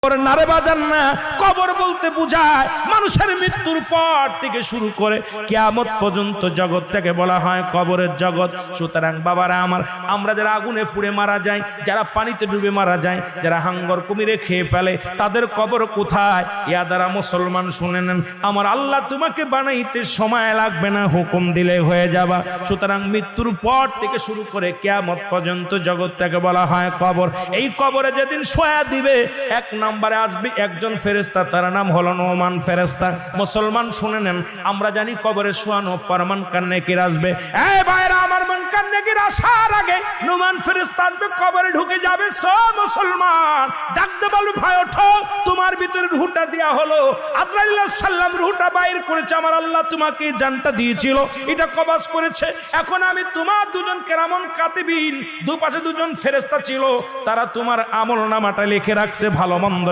নারে বাজান না, কবর বলতে বোঝায় মানুষের মৃত্যুর পর থেকে শুরু করে কিয়ামত পর্যন্ত জগৎটাকে বলা হয় কবরের জগৎ। সুতরাং বাবারা আমার, আমরা যারা আগুনে পুড়ে মারা যায়, যারা পানিতে ডুবে মারা যায়, যারা হাঙ্গর কুমিরে খেয়ে ফেলে, তাদের কবর কোথায়? ইয়া দ্বারা মুসলমান শুনে নেন, আমার আল্লাহ তোমাকে বানাইতে সময় লাগবে না, হুকুম দিলে হয়ে যাবা। সুতরাং মৃত্যুর পর থেকে শুরু করে কিয়ামত পর্যন্ত জগৎটাকে বলা হয় কবর। এই কবরে যেদিন শোয়া দিবে, এক নম্বরে আসবে একজন ফেরেশতা, তার নাম হলো নোমান ফেরেশতা। মুসলমান শুনে নেন, আমরা জানি কবরে শোয়ানো পর মুনকার নেকির আসবে। এই ভাইরা আমার, মুনকার নেকির আসার আগে নোমান ফেরেশতা আসবে, কবরে ঢুকে যাবে। সব মুসলমান ডাকতে বলবে, ভাই ওঠো, তোমার ভিতরে রূহটা দেয়া হলো। আজরাইল আলাইহিস সালাম রূহটা বাইর করেছে, আমার আল্লাহ তোমাকে জানটা দিয়েছিল, এটা কবজ করেছে। এখন আমি তোমার দুজন কেরামন কাতিবিন, দুপাশে দুজন ফেরেশতা ছিল, তারা তোমার আমলনামাটা লিখে রাখছে, ভালো মন্দ